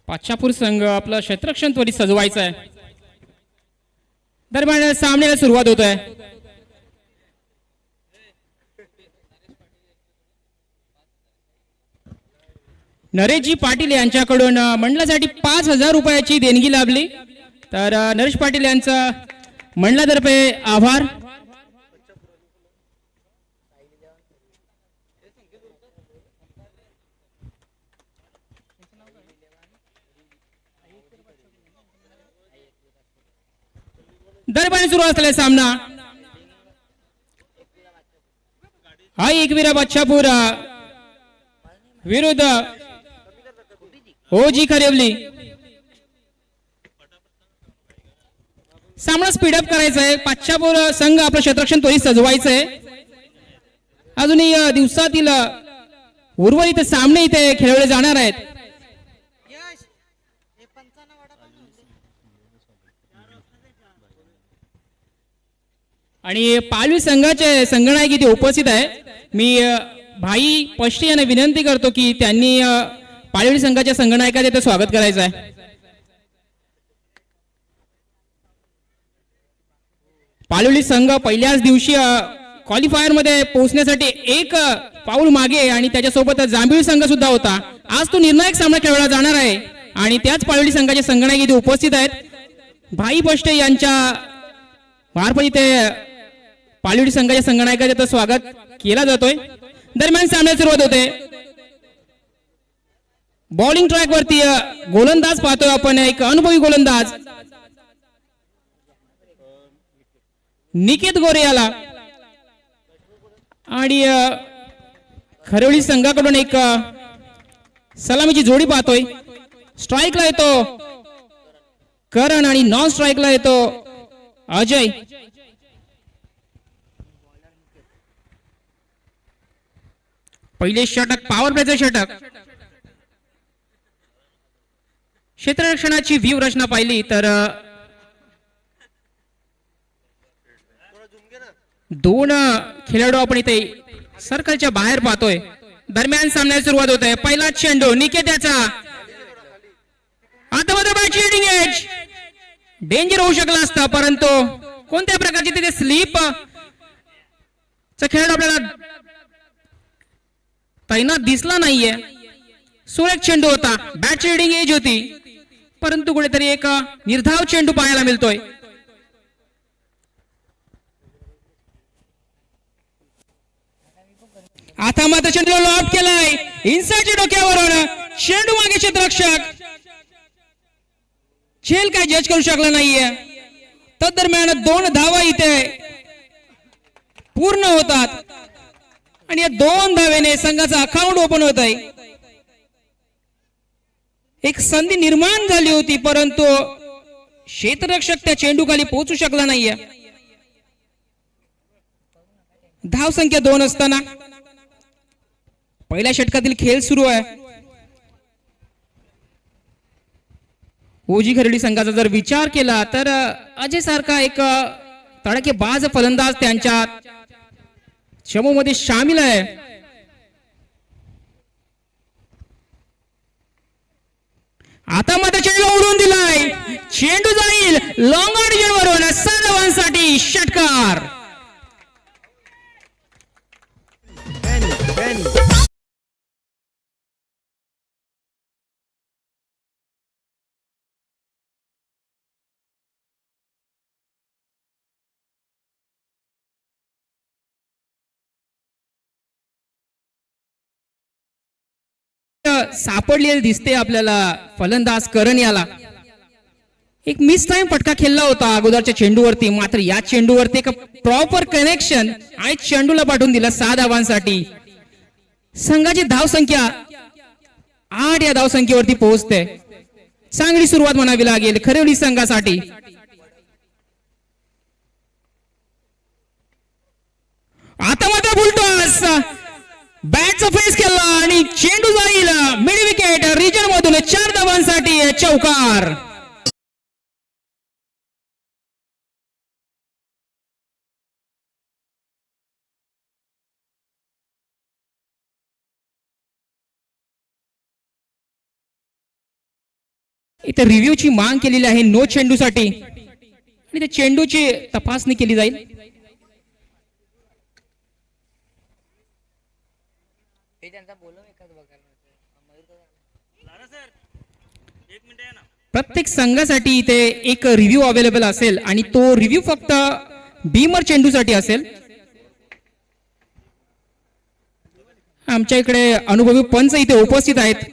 पाचापूर संघ आपलं क्षेत्ररक्षण त्वरित सजवायचं आहे. दरम्यान सामन्याला सुरुवात होत आहे. नरेशजी पाटील यांच्याकडून मंडळासाठी 5,000 रुपयाची देणगी लाभली. तर नरेश पाटील यांचा मंडळातर्फे आभार. दरम्यान सुरू असलेला सामना हा एकविरा बच्चापूर विरुद्ध ओजी खरेवली. सामना स्पीडअप करायचा आहे. बच्चापूर संघ आपलं क्षेत्ररक्षण त्वरित सजवायचं आहे. अजूनही दिवसातील उर्वरित सामने इथे खेळवले जाणार आहेत. आणि पालवी संघाचे संघनायक इथे उपस्थित आहे. मी भाई पष्टे यांना विनंती करतो की त्यांनी पालवी संघाच्या संघनायकाचे इथे स्वागत करायचं आहे. पालवी संघ पहिल्याच दिवशी क्वालिफायर मध्ये पोहोचण्यासाठी एक पाऊल मागे आणि त्याच्यासोबत जांभीळ संघ सुद्धा होता. आज तो निर्णायक सामना खेळवला जाणार आहे आणि त्याच पालवी संघाचे संघनायक इथे उपस्थित आहेत. भाई पष्टे यांच्या मार्फत इथे पालवी संघाच्या संघनायकाचे स्वागत केला जातोय. दरम्यान सामन्याला सुरुवात होते. बॉलिंग ट्रॅक वरती गोलंदाज पाहतोय आपण. एक अनुभवी गोलंदाज निकेत गोरे याला आणि खरेवली संघाकडून एक सलामीची जोडी पाहतोय. स्ट्राईकला येतो करण आणि नॉन स्ट्राईकला येतो अजय. पहिले षटक पॉवर प्लेचं षटक. क्षेत्ररक्षणाची व्यूहरचना पाहिली तर दोन खेळाडू आपण इथे सर्कलच्या बाहेर पाहतोय. दरम्यान सामन्याला सुरुवात होत आहे. पहिला चेंडू निकेत्याचा आतमध्ये बॅटिंग एज डेंजर होऊ शकला असता, परंतु कोणत्या प्रकारची तिथे स्लीप चा खेळाडू आपल्याला तैनात दिसला नाहीये. सुरेख चेंडू होता. बॅटची रीडिंग एज होती, परंतु कुठेतरी एक निर्धाव चेंडू पाहायला मिळतोय. आता मात्र चेंडू लॉब केलाय इनसाइडच्या डोक्यावरून. चेंडू मागे क्षेत्ररक्षक झेल काय जज करू शकला नाहीये. तदरम्यान 2 धावा इथे पूर्ण होतात आणि या 2 धावेने संघाचा अकाउंट ओपन होत आहे. एक संधी निर्माण झाली होती, परंतु क्षेत्ररक्षक त्या चेंडू खाली पोहोचू शकला नाहीये. धाव संख्या 2 असताना पहिल्या षटकातील खेळ सुरू आहे. ओजी खरेडी संघाचा जर विचार केला तर अजय सारखा एक तडकेबाज फलंदाज त्यांच्या चमूमध्ये सामील आहे. आता मात्र चेंडू उडवून दिलाय. चेंडू जाईल लॉंग ऑडिजन वरून 7 धावांसाठी षटकार. सापडलेले दिसते आपल्याला फलंदाज करण याला. एक मिस टाइम फटका खेळला होता अगोदरच्या चेंडूवरती, मात्र या चेंडूवरती एक प्रॉपर कनेक्शन आणि चेंडूला पाठवून दिला 6 धावांसाठी. संघाची धाव संख्या 8 या धाव संख्येवरती पोहोचते. चांगली सुरुवात म्हणावी लागेल खरेवली संघासाठी. आता मात्र फुलटॉस बॅटचा फेस केला आणि चेंडू जाईल मिड विकेट रिजन मधून 4 धावांसाठी चौकार. इथे रिव्ह्यूची मांग केलेली आहे नो चेंडूसाठी आणि त्या चेंडूची तपासणी केली जाईल. प्रत्येक संघासाठी इथे एक रिव्ह्यू अवेलेबल असेल आणि तो रिव्ह्यू फक्त बीमर चेंडूसाठी असेल. आमच्या इकडे अनुभवी पंच इथे उपस्थित आहेत.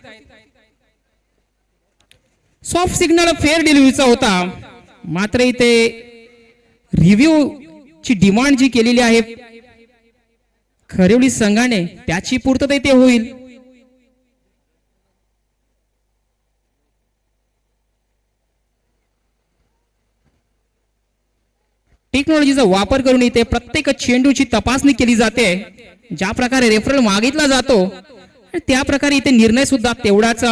सॉफ्ट सिग्नल फेअर डिलिव्हरीचा होता, मात्र इथे रिव्ह्यू ची डिमांड जी केलेली आहे खरिवली संघाने त्याची पूर्तता इथे होईल. टेक्नॉलॉजीचा वापर करून इथे प्रत्येक चेंडूची तपासणी केली जाते. ज्या प्रकारे रेफरल मागितला जातो त्या प्रकारे इथे निर्णय सुद्धा तेवढाच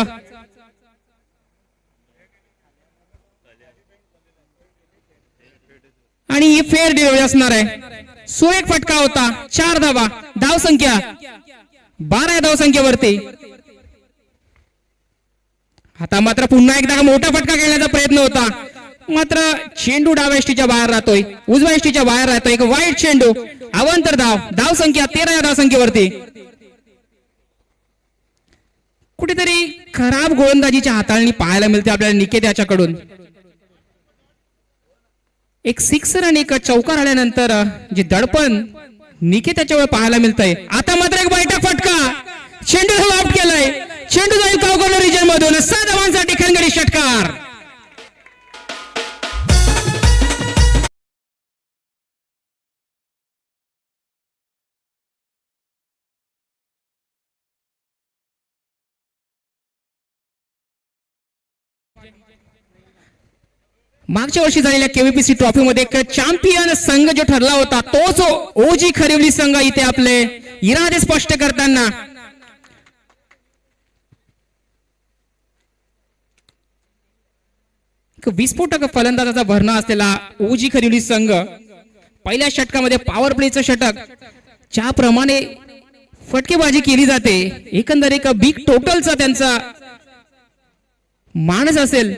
आणि ही फेअर डिलिव्हरी असणार आहे. सुरेख फटका होता. 4 धावा. धाव संख्या 12 या धाव संख्येवरती. आता मात्र पुन्हा एकदा मोठा फटका खेळण्याचा प्रयत्न होता, मात्र चेंडू डाव्या एष्टीच्या बाहेर राहतोय, उजव्या एष्टीच्या बाहेर राहतोय. एक वाईट चेंडू. अवांतर धाव. धाव संख्या 13 या धाव संख्येवरती. कुठेतरी खराब गोलंदाजीच्या हाताळणी पाहायला मिळते आपल्याला निकेत याच्याकडून. एक सिक्सर आणि एक चौकार आल्यानंतर जे दडपण निकेत त्याच्यावर पाहायला मिळतंय. आता मात्र एक बैठक फटका. चेंडू आउट केलाय. चेंडू जाईल कॉर्नर रिजन मधून. 7 धावांसाठी खणगडी षटकार. मागच्या वर्षी झालेल्या केव्हीपीसी ट्रॉफी मध्ये एक चॅम्पियन संघ जो ठरला होता तोच ओजी खरिवली संघ इथे आपले इरादे स्पष्ट करताना विस्फोटक फलंदाजाचा भरणा असलेला ओजी खरिवली संघ पहिल्या षटकामध्ये पॉवर प्लेचं षटक ज्याप्रमाणे फटकेबाजी केली जाते, एकंदर एक बिग टोटलचा त्यांचा मानस असेल.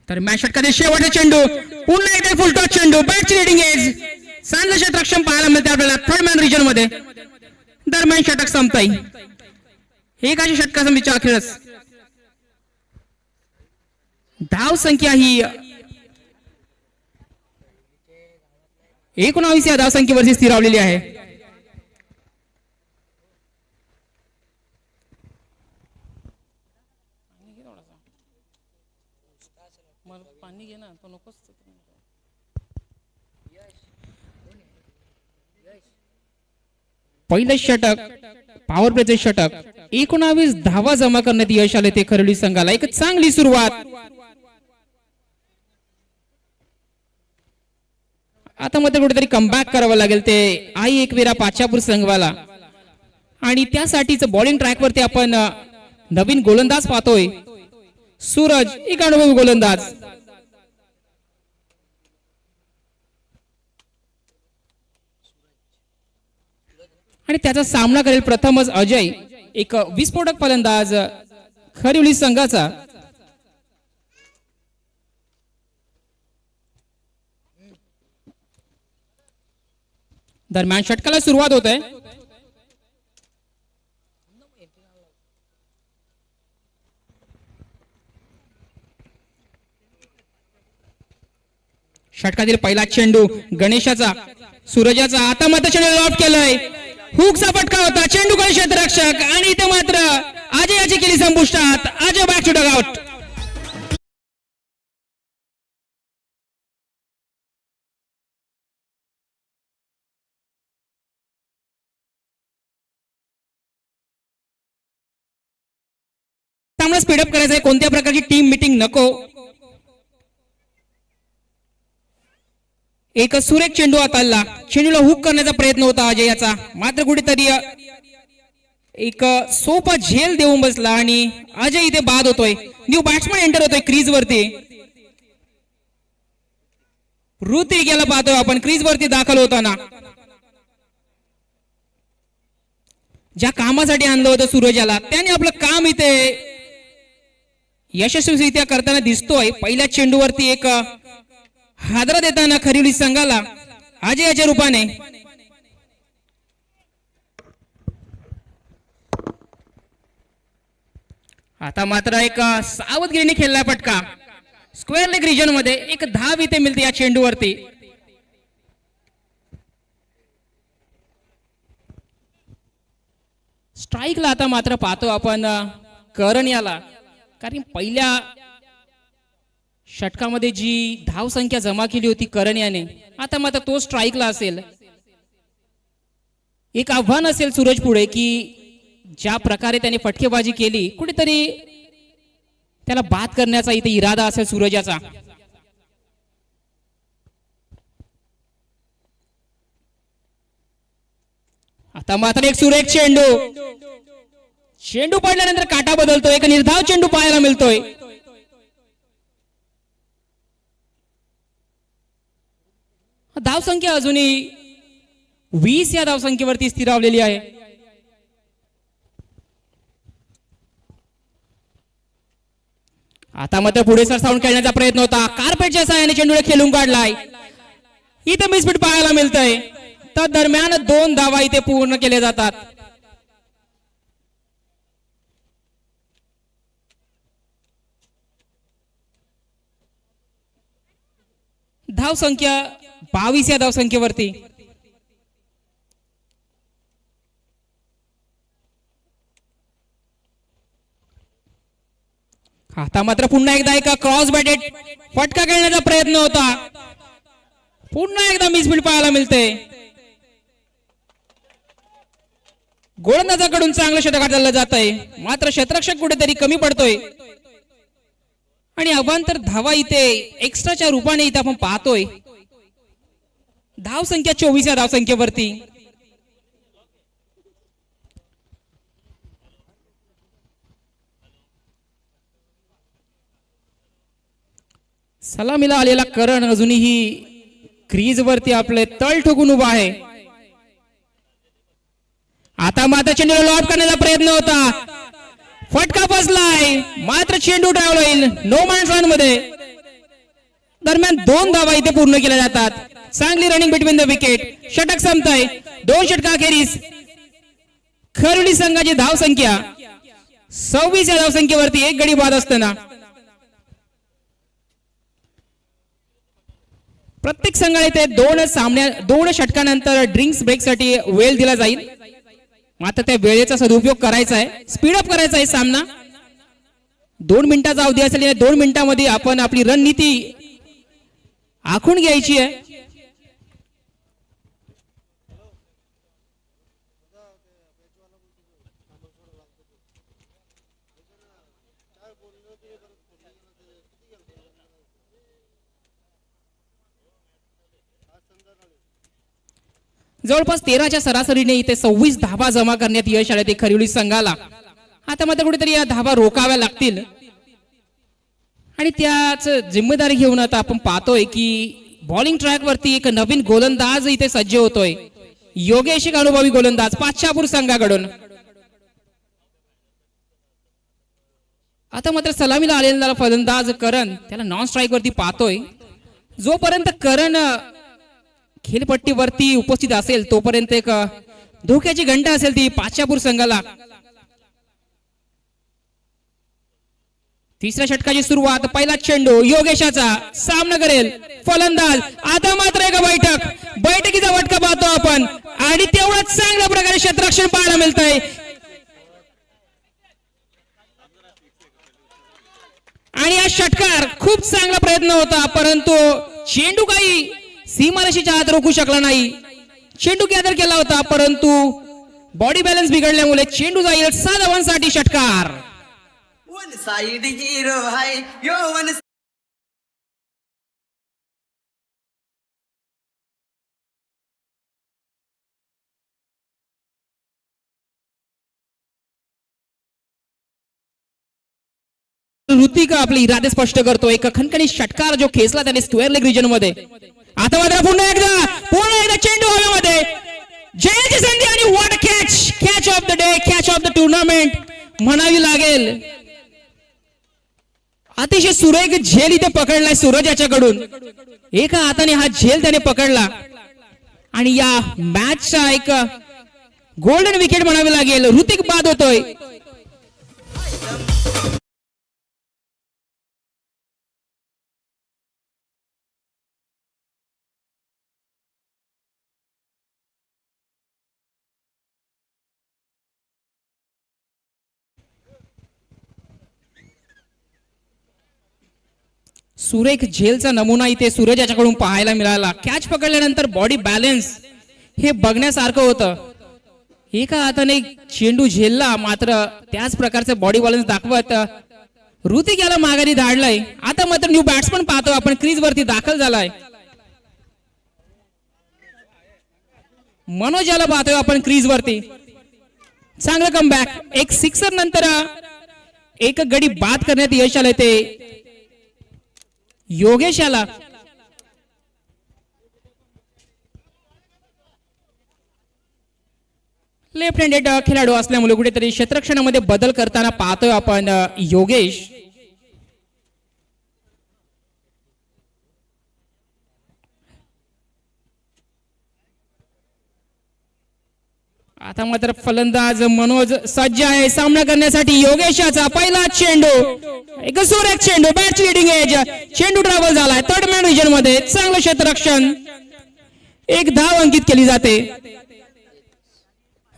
तर मॅच षटकातील शेवटचा चेंडू. पुन्हा एकदा फुलटॉस चेंडू. बॅटची लीडिंग एज. चांगलं षटरक्षण पाहायला मिळते आपल्याला थर्ड मॅन रिजन मध्ये. दरम्यान षटक संपताय. एकाची षटका समितीच्या अखेरच धाव संख्या ही 19 या धाव संख्येवरती स्थिरावलेली आहे. पहिलं षटक पॉवर प्लेचे षटक 19 धावा जमा करण्यात यश आले ते खरिवली संघाला. एक चांगली सुरुवात. आता मध्ये कुठेतरी कमबॅक करावं लागेल ते आई एकविरा पाचापूर संघवाला आणि त्यासाठीच बॉलिंग ट्रॅक वरती आपण नवीन गोलंदाज पाहतोय. सूरज एक अनुभवी गोलंदाज. आणि त्याचा सामना करेल प्रथमच अजय, एक विस्फोटक फलंदाज खरिवली संघाचा. दरम्यान षटकाला सुरुवात होत आहे. षटकातील पहिला चेंडू गणेशाचा, सूरजाचा. आता मात्र चेंडू लॉफ्ट केलाय. हुकचा फटका होता. चेंडू गणेश क्षेत्ररक्षक आणि इथे मात्र अजय याची केली संपुष्टात. Ajay back to dugout. त्यामुळे स्पीडअप करायचंय. कोणत्या प्रकारची टीम मीटिंग नको. एक सुरेख चेंडू हाताळला. चेंडूला हुक करण्याचा प्रयत्न होता अजय याचा, मात्र कुठेतरी एक सोपा झेल देऊन बसला आणि अजय इथे बाद होतोय. न्यू बॅट्समन एंटर होतोय क्रीज वरती. ऋतिक गेला पाहतोय आपण क्रीज वरती दाखल होताना. ज्या कामासाठी आणलं होतं सूरजाला त्याने आपलं काम इथे यशस्वीरित्या करताना दिसतोय. पहिल्या चेंडूवरती एक हादरा देताना खरिवली संघाला अजयाच्या रूपाने. आता मात्र एक सावधगिरीने खेळला फटका. स्क्वेअर लेग रिजन मध्ये एक धाव इथे मिळते या चेंडूवरती. स्ट्राईकला आता मात्र पाहतो आपण करण याला, कारण पहिल्या षटकामध्ये जी धाव संख्या जमा केली होती करण याने, आता मात्र तो स्ट्राईकला असेल. एक आव्हान असेल सूरज पुढे की ज्या प्रकारे त्याने फटकेबाजी केली कुठेतरी त्याला बाद करण्याचा इथे इरादा असेल सूरजाचा. आता मात्र एक सुरेख चेंडू पडल्यानंतर काटा बदलतोय. एक निर्धाव चेंडू पाहायला मिळतोय. धाव संख्या अजूनही 20 या धाव संख्येवरती स्थिरावलेली आहे. आता मात्र पुढे सरसावून खेळण्याचा प्रयत्न होता. कार्पेटच्या सहाय्याने चेंडूला खेळून काढलाय. इथे मिसफिट पाहायला मिळतंय. तर दरम्यान 2 धावा इथे पूर्ण केले जातात. धाव संख्या 22 या धाव संख्येवरती. आता मात्र पुन्हा एकदा एका क्रॉस बॅटेड फटका खेळण्याचा प्रयत्न होता. पुन्हा एकदा मिसफिट पाहायला मिळते. गोलंदाजाकडून चांगलं षटकार चाललं जात आहे, मात्र क्षेत्ररक्षक कुठेतरी कमी पडतोय. आणि अवांतर धावा इथे एक्स्ट्राच्या रूपाने इथे आपण पाहतोय. धाव संख्या 24 या धाव संख्येवरती. सलामीला आलेला करण अजूनही क्रीज वरती आपले तळ ठोकून उभा आहे. आता मात्र चेंडूला लॉब करण्याचा प्रयत्न होता. फटका बसलाय, मात्र चेंडू ड्राइव्ह होईल नो मॅन्स लँड मध्ये. दरम्यान 2 धावा इथे पूर्ण केल्या जातात. चांगली रनिंग बिटवीन द विकेट. षटक संपतंय. 2 षटकाखेरीज खरिवली संघाची धाव संख्या 26 या धाव संख्येवरती. एक गडी बाद असताना प्रत्येक संघाला इथे 2 षटकानंतर ड्रिंक्स ब्रेक साठी वेळ दिला जाईल. मात्र त्या वेळेचा सदुपयोग करायचा आहे. स्पीडअप करायचा आहे सामना. 2 मिनिटाचा अवधी असेल. 2 मिनिटांमध्ये आपण आपली रणनीती आखून घ्यायची आहे. जवळपास 13च्या सरासरीने इथे 26 धावा जमा करण्यात यश आले ते खरिवली संघाला. आता मात्र कुठेतरी या धावा रोखाव्या लागतील. आणि त्याच जिम्मेदारी घेऊन आता आपण पाहतोय की बॉलिंग ट्रॅक वरती एक नवीन गोलंदाज इथे सज्ज होतोय. योगेश एक अनुभवी गोलंदाज पाचशापूर संघाकडून. आता मात्र सलामीला आलेला फलंदाज करण त्याला नॉन स्ट्राईक वरती पाहतोय. जोपर्यंत करण खेळपट्टीवरती उपस्थित असेल तोपर्यंत एक धोक्याची घंटा असेल ती पाचशापूर संघाला. तिसऱ्या षटकाची सुरुवात. पहिला चेंडू योगेशाचा सामना करेल फलंदाज. आता मात्र एक बैठकीचा फटका पाहतो आपण. आणि तेवढाच चांगल्या प्रकारे क्षेत्ररक्षण पाहायला मिळतंय. आणि हा षटकार खूप चांगला प्रयत्न होता, परंतु चेंडू काही सीमारेषेच्या आत रोखू शकला नाही. चेंडू गॅदर केला होता, परंतु बॉडी बॅलन्स बिघडल्यामुळे चेंडू जाईल 7 धावांसाठी. षटकार. वन साइड हीरो है यो वन. ऋतिका आपले इरादे स्पष्ट करतो. एक खणखणी षटकार जो खेचला त्याने स्क्वेअर लेग रिजन मध्ये. आता मात्र पुन्हा एकदा चेंडू हवेमध्ये. जयाची संधी आणि what catch of of the day, catch of the tournament म्हणावी लागेल. अतिशय सुरेख झेल इथे पकडलाय सूरज याच्याकडून. एका हाताने हा झेल त्याने पकडला आणि या मॅचचा एक गोल्डन विकेट म्हणावी लागेल. ऋतिक बाद होतोय. सुरेख झेलचा नमुना इथे सूरज याच्याकडून पाहायला मिळाला. कॅच पकडल्यानंतर बॉडी बॅलन्स हे बघण्यासारखं होतं. एका हाताने चेंडू झेलला, मात्र त्याच प्रकारचं बॉडी बॅलन्स दाखवत ऋतिक याला माघारी धाडलाय. आता मात्र न्यू बॅट्समन पाहतो आपण, क्रीज वरती दाखल झालाय. मनोज याला पाहतोय आपण क्रीज वरती. चांगलं कमबॅक. एक सिक्सर नंतर एक गडी बाद करण्यात यश आलंय ते योगेश याला. लेफ्ट हँडेड खेळाडू असल्यामुळे कुठेतरी क्षेत्ररक्षणामध्ये बदल करताना पाहतोय आपण योगेश. आता मात्र फलंदाज मनोज सज्ज आहे सामना करण्यासाठी. योगेशाचा पहिला चेंडू, एक सुरेख चेंडू, बॅट लिडिंग एज, चेंडू ट्रॅव्हल झालाय थर्ड मॅन रिजन मध्ये. चांगलं क्षेत्ररक्षण, एक धाव अंकित केली जाते.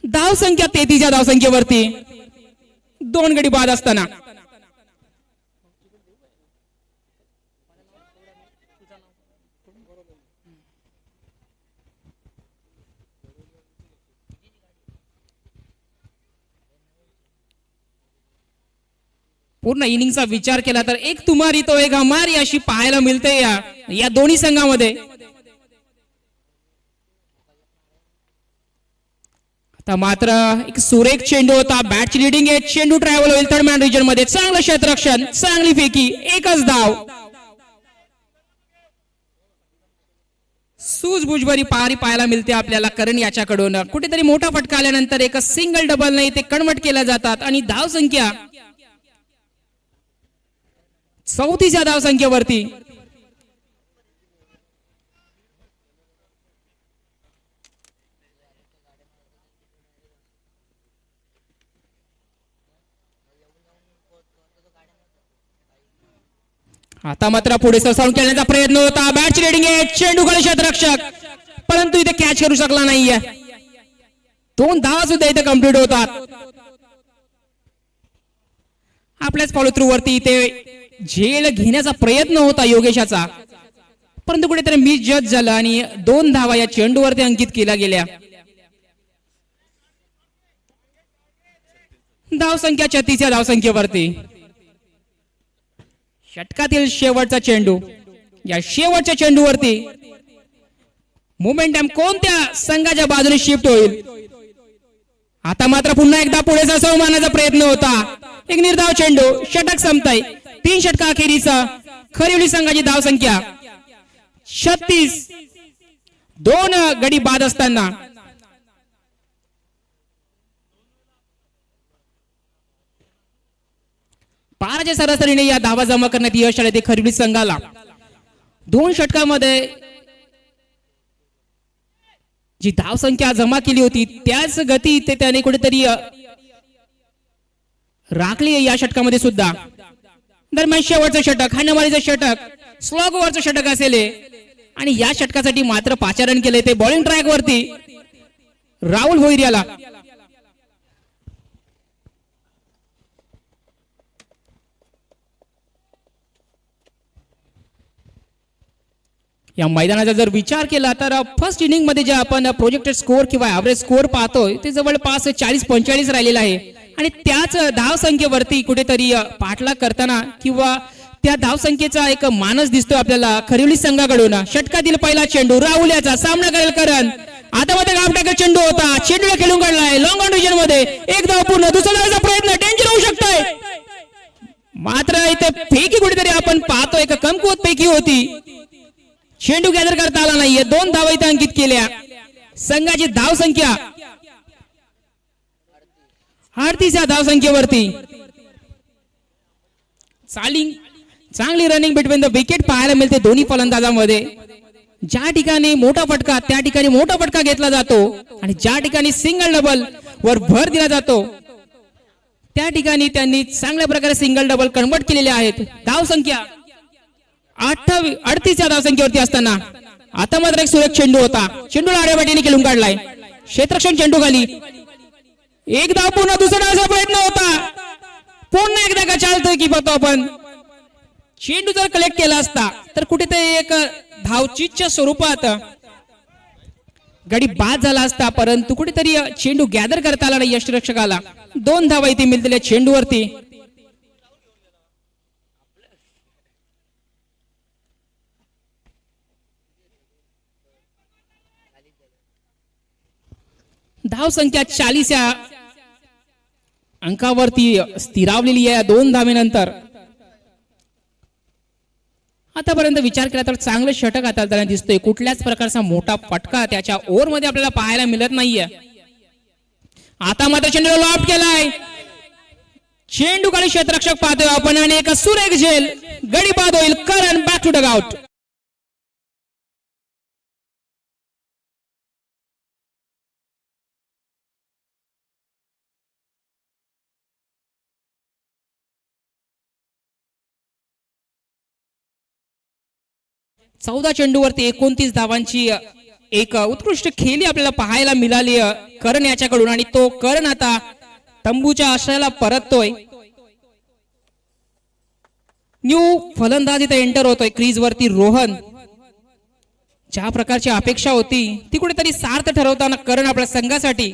धाव संख्या 33 या धावसंख्येवरती 2 गडी बाद असताना पूर्ण इनिंगचा विचार केला तर एक तुमारी तो एक हमारी अशी पाहायला मिळते या दोन्ही संघामध्ये. आता मात्र एक सुरेख चेंडू होता, बॅटची लिडिंग आहे, चेंडू ट्रॅव्हल होईल थर्ड मॅन रिजन मध्ये. चांगलं क्षेत्ररक्षण, चांगली फेकी, एकच धाव. सूझबूझभरी पारी पाहायला मिळते आपल्याला करण याच्याकडून. कुठेतरी मोठा फटका आल्यानंतर एक सिंगल डबल नाही ते कन्वर्ट केल्या जातात आणि धाव संख्या 34 या धाव संख्येवरती. आता मात्र पुढे सरसावून खेळण्याचा प्रयत्न होता, बॅटची रेडिंग आहे, चेंडू खाली क्षेत्ररक्षक, परंतु इथे कॅच करू शकला नाहीये. 2 धावा सुद्धा इथे कंप्लीट होतात. आपल्याच फॉलो थ्रू वरती इथे झेल घेण्याचा प्रयत्न होता योगेशाचा, परंतु कुठेतरी मिस जज झालं आणि 2 धावा या चेंडूवरती अंकित केल्या गेल्या. धाव संख्या 36 या धाव संख्येवरती. षटकातील शेवटचा चेंडू, या शेवटच्या चेंडूवरती मोमेंटम कोणत्या संघाच्या बाजूने शिफ्ट होईल. आता मात्र पुन्हा एकदा पुढे सरसावून मारण्याचा प्रयत्न होता. एक निर्धाव चेंडू, षटक संपताय. 3 षटका अखेरीचा खरिवली संघाची धाव संख्या 36. 2 गडी बाद असताना पाराच्या सरासरीने या धावा जमा करण्यात यश आले ते खरिवली संघाला. 2 षटकामध्ये जी धाव संख्या जमा केली होती त्याच गती ते त्याने कुठेतरी राखली या षटकामध्ये सुद्धा. दरम्यान शेवटचं षटक, हाणामारीचं षटक, स्लॉग ओव्हरचं षटक असेल आणि या षटकासाठी मात्र पाचारण केले ते बॉलिंग ट्रॅक वरती राहुल भोईर याला. या मैदानाचा जर विचार केला तर फर्स्ट इनिंग मध्ये जे आपण प्रोजेक्टेड स्कोर किंवा ऍव्हरेज स्कोर पाहतोय ते जवळपास 40-45 राहिलेला आहे आणि त्याच धाव संख्येवरती कुठेतरी पाठलाग करताना किंवा त्या धाव संख्येचा एक मानस दिसतोय आपल्याला खरिवली संघाकडून. षटकातील पहिला चेंडू, राहुल याचा सामना करेल करण. आता मध्ये गावटाका चेंडू होता, चेंडूला खेळून काढलाय लॉंग ऑन रिजन मध्ये. एक धाव पूर्ण, दुसरा धावाचा प्रयत्न, डेंजर होऊ शकतोय. मात्र इथे फेकी कुठेतरी आपण पाहतोय एक कमकुवत पैकी होती, चेंडू गॅदर करता आला नाहीये. 2 धावा इथे अंकित केल्या. संघाची धाव संख्या 38 या धावसंख्येवरती चांगली रनिंग बिटवीन द विकेट पाहायला मिळते दोन्ही फलंदाजांमध्ये. ज्या ठिकाणी मोठा फटका त्या ठिकाणी मोठा फटका घेतला जातो आणि ज्या ठिकाणी सिंगल डबल वर भर दिला जातो त्या ठिकाणी त्यांनी चांगल्या प्रकारे सिंगल डबल कन्वर्ट केलेले आहेत. धावसंख्या 38 या धावसंख्येवरती असताना आता मात्र एक सुरेख चेंडू होता. चेंडूला आड्यापाठीने खेळून काढलाय. क्षेत्ररक्षण चेंडू खाली. एक धाव पुन्हा दुसरा डावाचा प्रयत्न होता. पुन्हा एकदा का चालतोय की बघतो आपण. चेंडू जर कलेक्ट केला असता तर कुठेतरी एक धावचीच्या स्वरूपात गडी बाद झाला असता, परंतु कुठेतरी चेंडू गॅदर करता आला नाही यष्टिरक्षकाला. 2 धावा इथे मिळतील चेंडूवरती. धाव संख्या 40 या अंकावरती स्थिरावलेली आहे 2 धावेनंतर. आतापर्यंत विचार केला तर चांगलं षटक हाताळताना दिसतोय. कुठल्याच प्रकारचा मोठा फटका त्याच्या ओव्हर मध्ये आपल्याला पाहायला मिळत नाहीये. आता मात्र चेंडूला लॉफ्ट केलाय. चेंडू खाली क्षेत्ररक्षक पाहतोय आपण आणि एक सुरेख झेल. गडी बाद होईल. करण बॅक टू डग आउट. चौदा चेंडूवरती 29 धावांची एक उत्कृष्ट खेळी आपल्याला पाहायला मिळाली करण याच्याकडून आणि तो करण आता तंबूच्या आश्रयाला परततोय. न्यू फलंदाज इथे एंटर होतोय क्रीज वरती. रोहन, ज्या प्रकारची अपेक्षा होती ती कुठेतरी सार्थ ठरवताना करण आपल्या संघासाठी.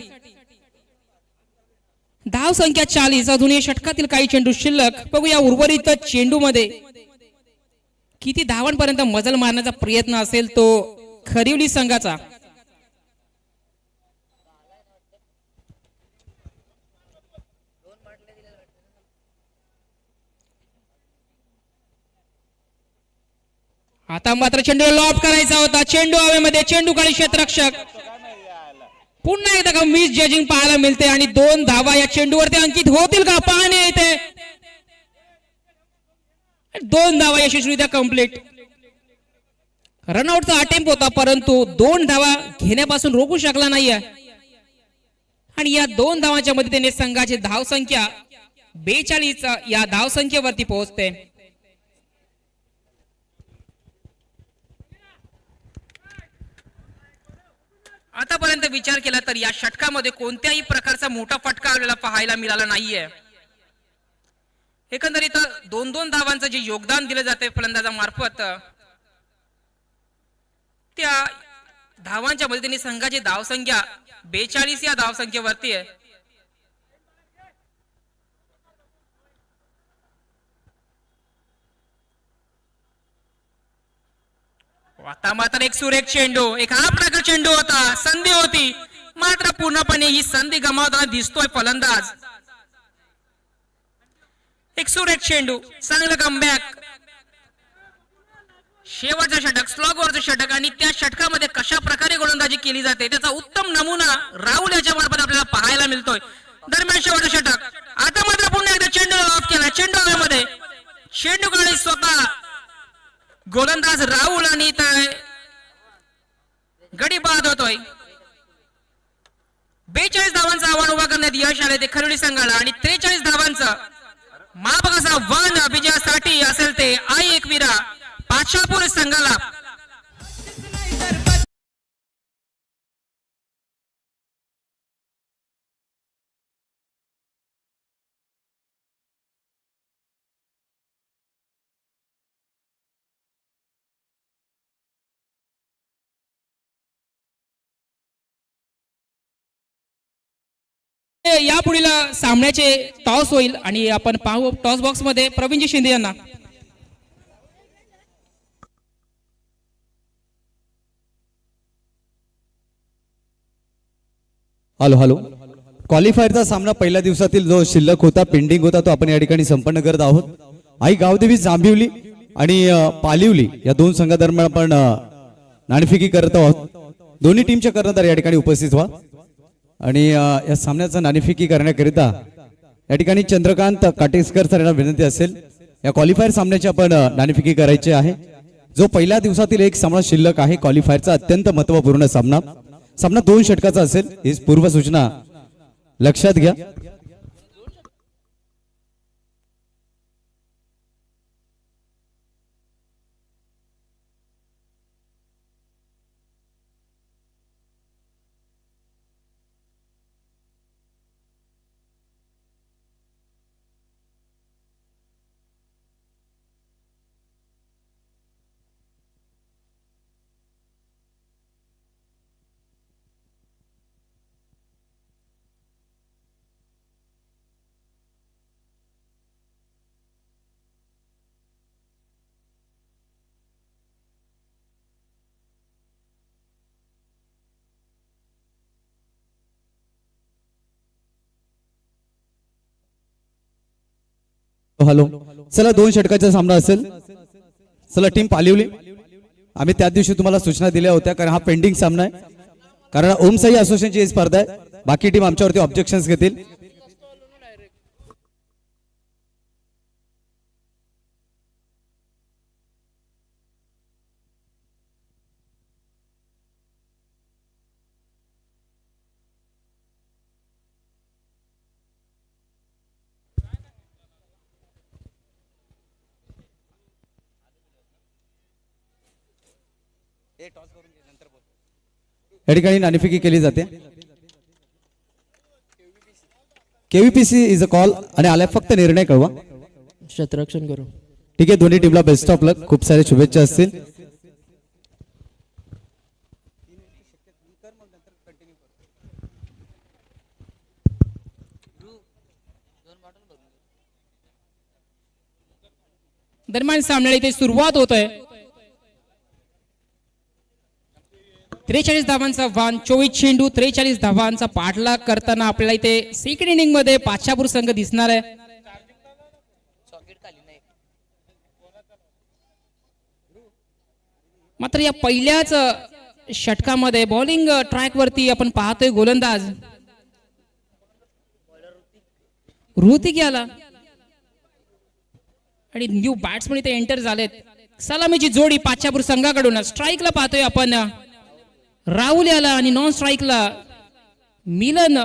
धाव संख्या 40. अजून या षटकातील काही चेंडू शिल्लक. बघूया उर्वरित चेंडू मध्ये किती धावांपर्यंत मजल मारण्याचा प्रयत्न असेल तो खरिवली संघाचा. आता मात्र चेंडू लॉफ्ट करायचा होता. चेंडू हवेमध्ये. चेंडू खाली क्षेत्ररक्षक. पुन्हा एकदा का मिस जजिंग पाहायला मिळते आणि 2 धावा या चेंडूवरती अंकित होतील का पाहणे इथे. 2 धावा यशस्वीरित्या कंप्लीट. रनआउटचा अटेम्प्ट होता परंतु 2 धावा घेण्यापासून रोखू शकला नाहीये आणि या 2 धावांच्या मदतीने संघाची धावसंख्या 42 या धावसंख्येवरती पोहोचते. आतापर्यंत विचार केला तर या षटकामध्ये कोणत्याही प्रकारचा मोठा फटका आपल्याला पाहायला मिळाला नाहीये. एकंदरीत 2-2 धावांचं जे योगदान दिले जाते फलंदाजामार्फत त्या धावांच्या मदतीने संघाची धावसंख्या 42 या धावसंख्येवरती आहे. आता मात्र एक सुरेख चेंडू. एक हा प्रकार चेंडू होता. संधी होती मात्र पूर्णपणे ही संधी गमावताना दिसतोय फलंदाज. एक सुरेख चेंडू. चांगलं कमबॅक. शेवटचा षटक, स्लॉगवरचं षटक आणि त्या षटकामध्ये कशा प्रकारे गोलंदाजी केली जाते त्याचा उत्तम नमुना राहुल याच्या मार्फत आपल्याला पाहायला मिळतोय. दरम्यान शेवटचं षटक. आता मात्र पुन्हा एकदा चेंडू ऑफ केला. चेंडू हवेमध्ये. चेंडू काढी स्वतः गोलंदाज राहुल आणि गडी बाद होतोय. 42 धावांचं आव्हान उभा करण्यात यश आले ते खरिवली संघाला आणि 43 धावांचं महाभागाचा वन विजयासाठी असेल ते आई एकविरा पाचशापूर संघाला. या पुढील सामन्याचे टॉस होईल आणि आपण पाहू टॉस बॉक्स मध्ये प्रवीणजी शिंदे यांना. Hello hello. क्वालिफायरचा सामना पहिल्या दिवसातील जो शिल्लक होता, पेंडिंग होता, तो आपण या ठिकाणी संपन्न करत आहोत. आई गावदेवी जांभिवली आणि पालिवली या 2 संघादरम्यान आपण नाणेफेकी करत आहोत. दोन्ही टीमचे कर्णधार या ठिकाणी उपस्थित व्हा आणि या सामन्याचा नाणेफेकी करण्याकरिता या ठिकाणी चंद्रकांत काटेसकर सरांना विनंती असेल या क्वालिफायर सामन्याची आपण नाणेफेकी करायची आहे. जो पहिल्या दिवसातील एक सामना शिल्लक आहे क्वालिफायरचा अत्यंत महत्वपूर्ण सामना. सामना 2 षटकाचा असेल ही पूर्व सूचना लक्षात घ्या. हॅलो, चला 2 षटकाचा सामना असेल. चला टीम पालिवली, आम्ही त्याच दिवशी तुम्हाला सूचना दिल्या होत्या कारण हा पेंडिंग सामना आहे. कारण ओमसाई असोसिएशनची ही स्पर्धा आहे. बाकी टीम आमच्यावरती ऑब्जेक्शन्स घेतील. या ठिकाणी नाणेफेकी केली जाते. केव्हीपीसी इज अ कॉल आणि आलाय फक्त निर्णय कळवा. क्षेत्ररक्षण करू. ठीक आहे, दोन्ही टीमला बेस्ट ऑफ लक. खूप सारे शुभेच्छा असतील. दरम्यान सामन्याला इथे सुरुवात होत आहे. 43 धावांचा वान, 24 चेंडू, 43 धावांचा पाठलाग करताना आपल्याला इथे सेकंड इनिंग मध्ये पाचापूर संघ दिसणार आहे. मात्र या पहिल्याच षटकामध्ये बॉलिंग ट्रॅक वरती आपण पाहतोय गोलंदाज ऋतिक याला आणि न्यू बॅट्समन इथे एंटर झालेत. सलामीची जोडी पाचापूर संघाकडून. स्ट्राईकला पाहतोय आपण राहुल याला आणि नॉन स्ट्राईकला मिलन.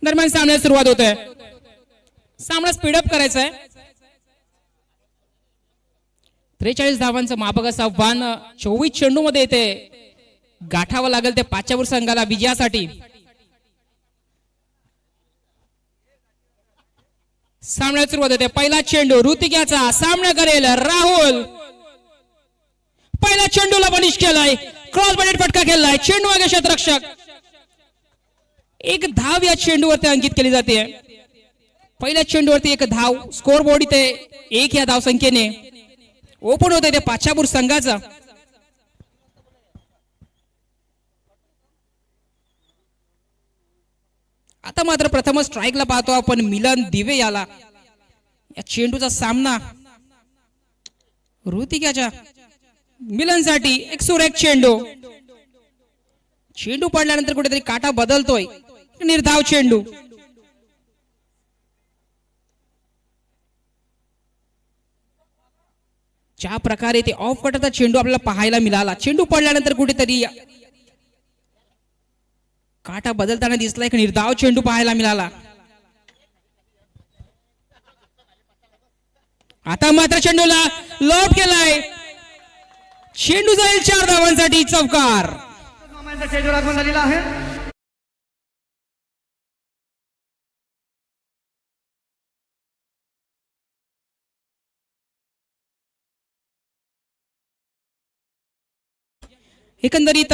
दरम्यान सामन्याला सुरुवात होते. सामना स्पीडअप करायचा आहे. 43 धावांचं मापक असा वान 24 चेंडू मध्ये येते गाठावं लागेल ते पाचापूर संघाला विजयासाठी. सामन्याला सुरुवात होते. पहिला चेंडू ऋतिक याचा सामना करेल राहुल. पहिल्या चेंडूला बलिश केलाय, क्रॉस बॅटेड फटका खेळलाय. चेंडू मागे क्षेत्ररक्षक. एक धाव या चेंडूवरती अंकित केली जाते. पहिल्या चेंडूवरती एक धाव. स्कोर बोर्ड इथे 1 या धाव संख्येने ओपन होते ते पाचापूर संघाचा. आता मात्र प्रथमच स्ट्राईकला पाहतो आपण मिलन दिवे याला. या चेंडूचा सामना ऋतिकाच्या मिलनसाठी एक सुरेख चेंडू. चेंडू पडल्यानंतर कुठेतरी काटा बदलतोय. निर्धाव चेंडू. ज्या प्रकारे ते ऑफ कटचा चेंडू आपल्याला पाहायला मिळाला. चेंडू पडल्यानंतर कुठेतरी काटा बदलताना दिसला. एक निर्धाव चेंडू पाहायला मिळाला. आता मात्र चेंडूला लॉब केलाय. चेंडू जाईल 4 धावांसाठी. चौकार. चेंडू लागून झालेला आहे. एकंदरीत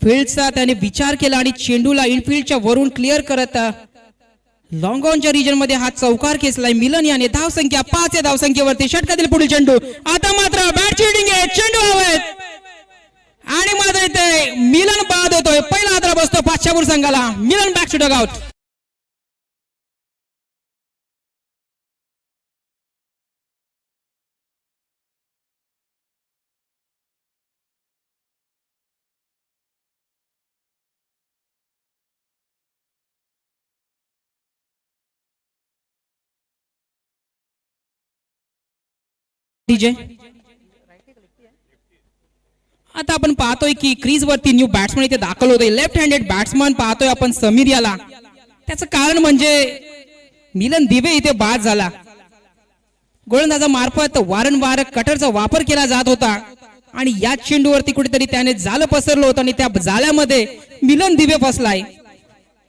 फील्डचा त्याने विचार केला आणि चेंडूला इनफिल्डच्या वरून क्लिअर करत लॉंग ऑनच्या रिजन मध्ये हा चौकार खेचलाय मिलन याने. धाव संख्या 5 या धाव संख्येवरती. षटकातील पुढील चेंडू. आता मात्र बॅट चिडिंग आहे. चेंडू हवेत आणि मात्र इथे मिलन बाद होतोय. पहिला हादरा बसतो पाचापूर संघाला. मिलन बॅक टू डगआउट. डीजे आता आपण पाहतोय की क्रीज वरती न्यू बॅट्समन इथे दाखल होतोय. लेफ्ट हँडेड बॅट्समन पाहतोय आपण समीर याला. त्याचं कारण म्हणजे मिलन दिवे इथे बाद झाला. गोलंदाजा मार्फत वारंवार कटरचा वापर केला जात होता आणि या चेंडूवरती कुठेतरी त्याने जाळं पसरलं होतं आणि त्या जाळ्यामध्ये मिलन दिवे फसलाय.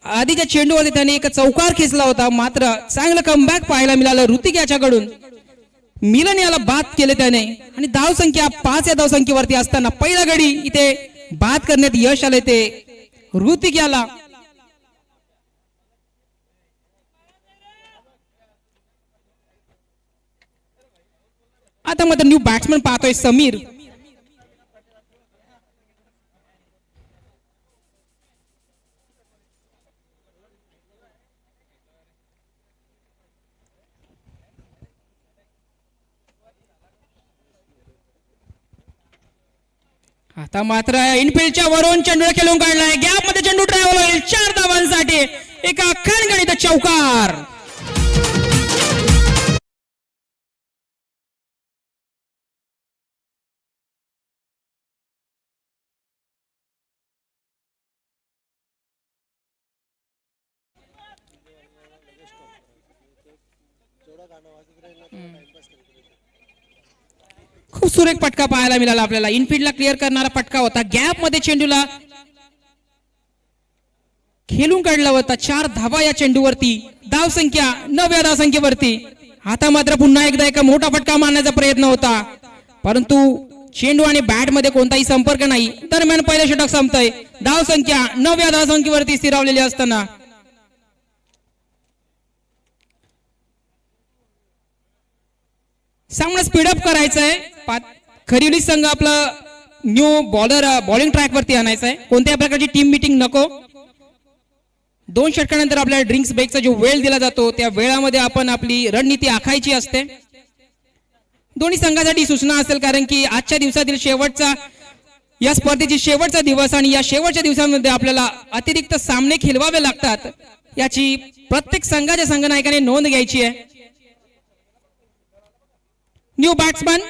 आधीच्या चेंडूवरती त्याने एक चौकार खेचला होता, मात्र चांगलं कमबॅक पाहायला मिळालं ऋतिक याच्याकडून. मिलन याला बाद केले त्याने आणि धावसंख्या 5 या धावसंख्येवरती असताना पहिला गडी इथे बाद करण्यात यश आले ते ऋतिक याला. आता मात्र न्यू बॅट्समन पाहतोय समीर. आता मात्र इनफिल्डच्या वरून चेंडू खेळून काढलाय. गॅप मध्ये चेंडू ट्रॅव्हल होईल 4 धावांसाठी. एका खणखणीत चौकार. खूप सुरेख फटका पाहायला मिळाला आपल्याला. इनफिल्डला क्लिअर करणारा फटका होता. गॅप मध्ये चेंडूला खेळून काढला होता. 4 धावा या चेंडूवरती. धावसंख्या 9 या धावसंख्येवरती. आता मात्र पुन्हा एकदा एक मोठा फटका मारण्याचा प्रयत्न होता, परंतु चेंडू आणि बॅट मध्ये कोणताही संपर्क नाही. दरम्यान पहिलं षटक संपतंय. धावसंख्या 9 या धावसंख्येवरती स्थिरावलेली असताना सामना स्पीडअप करायचंय. खरिवली संघ आपलं न्यू बॉलिंग ट्रॅक वरती आणायचंय. कोणत्याही प्रकारची टीम मीटिंग नको. 2 षटकानंतर आपल्याला ड्रिंक्स ब्रेकचा जो वेळ दिला जातो त्या वेळामध्ये आपण आपली रणनीती आखायची असते. दोन्ही संघासाठी सूचना असेल, कारण की आजच्या दिवसातील शेवटचा या स्पर्धेची शेवटचा दिवस आणि या शेवटच्या दिवसांमध्ये आपल्याला अतिरिक्त सामने खेळवावे लागतात. याची प्रत्येक संघाच्या संघनायकाने नोंद घ्यायची आहे. न्यू बॅट्समन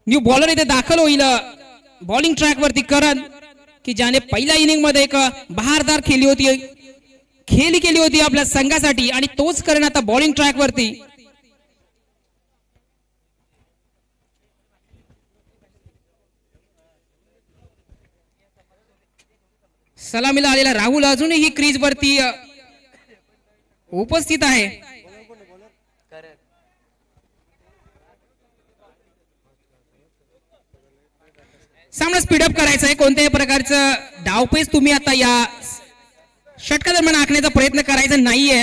न्यू बॉलर इथे दाखल होईल बॉलिंग ट्रॅक वरती करण, की ज्याने पहिल्या इनिंग मध्ये एक बहारदार खेळी केली होती आपल्या संघासाठी, आणि तोच करण आता बॉलिंग ट्रॅक वरती. सलामीला आलेला राहुल अजूनही क्रीज वरती उपस्थित आहे. सामना स्पीडअप करायचा आहे. कोणत्याही प्रकारचं डावपेच तुम्ही आता या षटकादरम्यान आखण्याचा प्रयत्न करायचा नाहीये.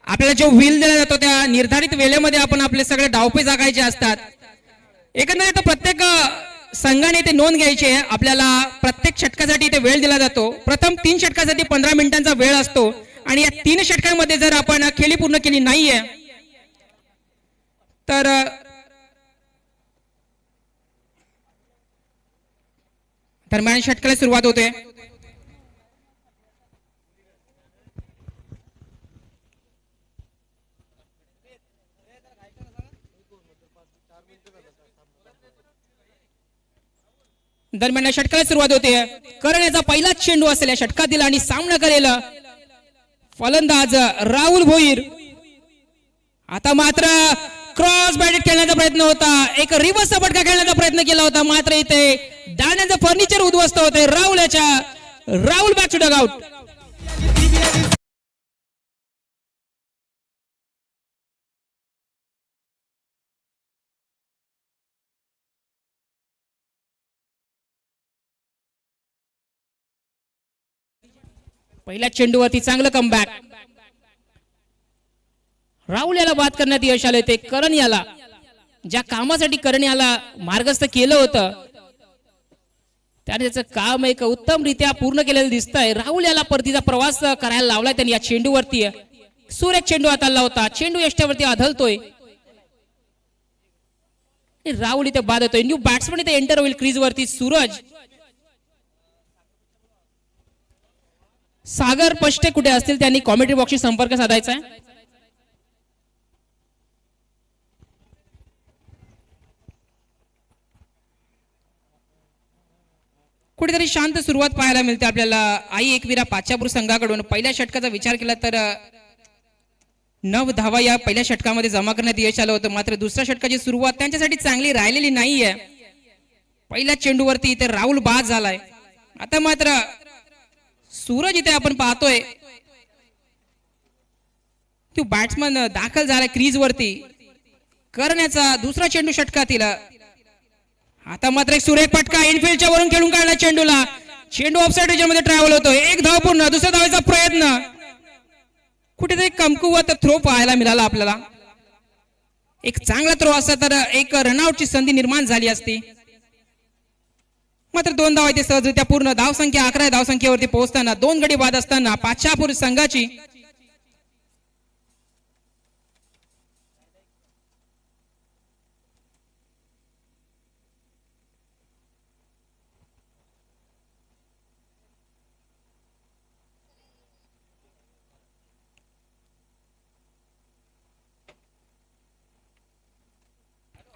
आपल्याला जो व्हील दिला जातो त्या निर्धारित वेळेमध्ये आपण आपले सगळे डावपेच आखायचे असतात. एकंदरीत प्रत्येक संघाने ते नोंद घ्यायची आहे. आपल्याला प्रत्येक षटकासाठी ते वेळ दिला जातो. प्रथम 3 षटकासाठी 15 मिनिटांचा वेळ असतो आणि या 3 षटकांमध्ये जर आपण खेळी पूर्ण केली नाहीये तर दरम्यान षटकाला सुरुवात होते. दरम्यान षटकाला सुरुवात होते. करण याचा पहिलाच चेंडू असेल या षटकातील आणि सामना करेल फलंदाज राहुल भोईर. आता मात्र क्रॉस बॅटेड खेळण्याचा प्रयत्न होता. एक रिव्हर्स फटका खेळण्याचा प्रयत्न केला होता, मात्र इथे दाण्याचं फर्निचर उद्ध्वस्त होते. Rahul back to dugout. पहिल्या चेंडूवरती चांगलं कमबॅक. राहुल याला बाद करण्यात यश आले. ते करण याला, ज्या कामासाठी करण याला मार्गस्थ केलं होतं त्याने त्याचं काम एक उत्तमरित्या पूर्ण केलेलं दिसतंय. राहुल याला परतीचा प्रवास करायला लावलाय त्यांनी या चेंडूवरती. सुरेख चेंडू हाताळला होता. चेंडू यष्ट्यावरती आदळतोय. राहुल इथे बाद होतोय. न्यू बॅट्समन इथे एंटर होईल क्रीज वरती. सूरज. सागर पष्टे कुठे असतील त्यांनी कॉमेंट्री बॉक्सशी संपर्क साधायचा आहे. कुठेतरी शांत सुरुवात पाहायला मिळते आपल्याला आई एकविरा पाच्यापूर संघाकडून. पहिल्या षटकाचा विचार केला तर 9 धावा या पहिल्या षटकामध्ये जमा करण्यात यश आलं होतं. मात्र दुसऱ्या षटकाची सुरुवात त्यांच्यासाठी चांगली राहिलेली नाहीये. पहिल्या चेंडूवरती इथे राहुल बाद झालाय. आता मात्र सूरज इथे आपण पाहतोय तो बॅट्समन दाखल झालाय क्रीज वरती करण्याचा दुसरा चेंडू षटकातील. आता मात्र एक सुरेख फटका इनफिल्डच्या वरून खेळून काढला चेंडूला. चेंडू ऑफसाईड मध्ये ट्रॅव्हल होतोय. एक धाव पूर्ण. दुसऱ्या धावेचा प्रयत्न. कुठेतरी कमकुवत थ्रो पाहायला मिळाला आपल्याला. एक चांगला थ्रो असता तर एक रनआउटची संधी निर्माण झाली असती. मात्र 2 धावा इथे सहजरित्या पूर्ण. धावसंख्या 11 धावसंख्येवरती पोहोचताना 2 गडी बाद असताना पाच्यापूर संघाची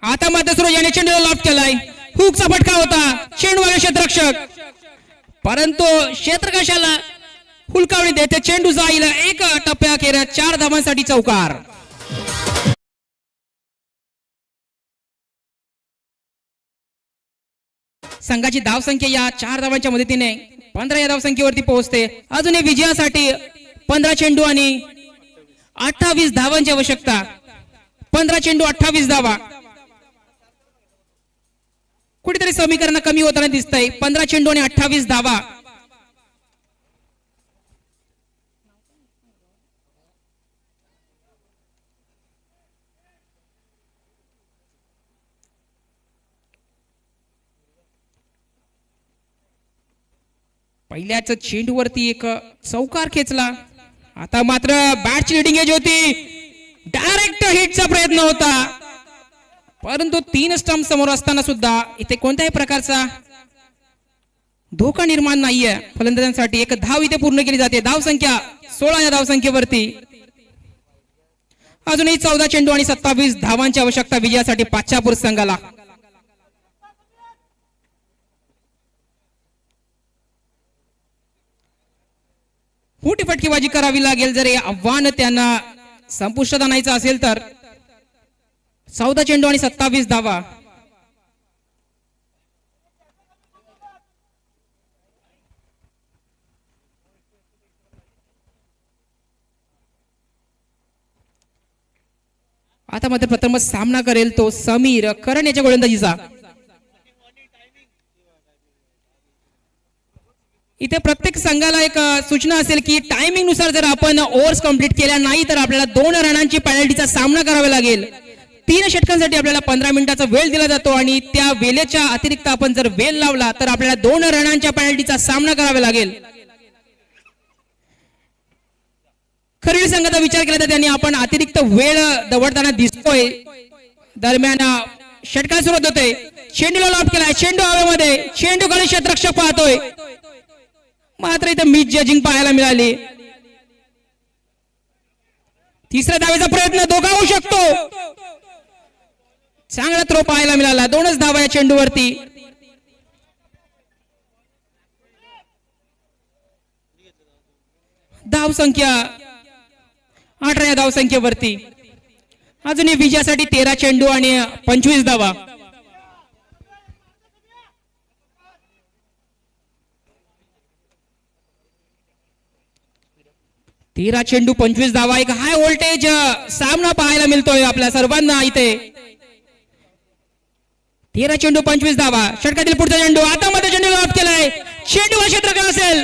आता मात्र सूरज याने चेंडूला लॉफ्ट केलाय. हुकचा फटका होता. चेंडूवाले क्षेत्ररक्षक परंतु क्षेत्ररक्षकाला हुलकावणी देते. चेंडू जाईल. एक टप्प्या अखेर 4 धावांसाठी चौकार. संघाची धावसंख्या या 4 धावांच्या मदतीने 15 या धावसंख्येवरती पोहोचते. अजूनही विजयासाठी 15 चेंडू आणि 28 धावांची आवश्यकता. 15 चेंडू 28 धावा. कुठेतरी समीकरण कमी होताना दिसतंय. 15 चेंडू आणि 28 धावा. पहिल्याच चेंडूवरती एक चौकार खेचला. आता मात्र बॅटची लिडिंग एज होती. डायरेक्ट हिटचा प्रयत्न होता परंतु 3 स्टंप समोर असताना सुद्धा इथे कोणत्याही प्रकारचा धोका निर्माण नाहीये फलंदाजांसाठी. एक धाव इथे पूर्ण केली जाते. धावसंख्या 16 या धावसंख्येवरती. अजूनही 14 चेंडू आणि 27 धावांची आवश्यकता विजयासाठी पाच्यापूर संघाला. मोठी फटकेबाजी करावी लागेल जर हे आव्हान त्यांना संपुष्टात आणायचं असेल तर. 14 चेंडू आणि 27 धावा. आता मात्र प्रथमच सामना करेल तो समीर करण याच्या गोलंदाजीचा. इथे प्रत्येक संघाला एक सूचना असेल की टायमिंग नुसार जर आपण ओव्हर्स कंप्लीट केल्या नाही तर आपल्याला 2 रनांची पेनल्टीचा सामना करावा लागेल. 3 षटकांसाठी आपल्याला 15 मिनिटाचा वेळ दिला जातो आणि त्या वेळेच्या अतिरिक्त आपण जर वेळ लावला तर आपल्याला 2 रनांच्या पेनल्टीचा सामना करावा लागेल. खरेडी संघाचा विचार केला तर त्यांनी आपण अतिरिक्त वेळ दवडताना दिसतोय. दरम्यान षटकाला सुरुवात होते. चेंडूला लॉफ्ट केलाय. चेंडू हवेमध्ये. चेंडूकडे क्षेत्ररक्षक पाहतोय. मात्र इथे मिस जजिंग पाहायला मिळाली. तिसऱ्या धावेचा प्रयत्न धोका होऊ शकतो. चांगला थ्रो पाहायला मिळाला. 2च धावा या चेंडूवरती. धावसंख्या 18 या धावसंख्येवरती. अजूनही विजयासाठी 13 चेंडू आणि 25 धावा. तेरा चेंडू 25 धावा. एक हाय व्होल्टेज सामना पाहायला मिळतोय आपल्या सर्वांना इथे. 13 चेंडू 25 धावा. षटकातील पुढचा चेंडू. आता मध्ये चेंडू लॉफ्ट केलाय. चेंडू हा क्षेत्ररक्षक असेल.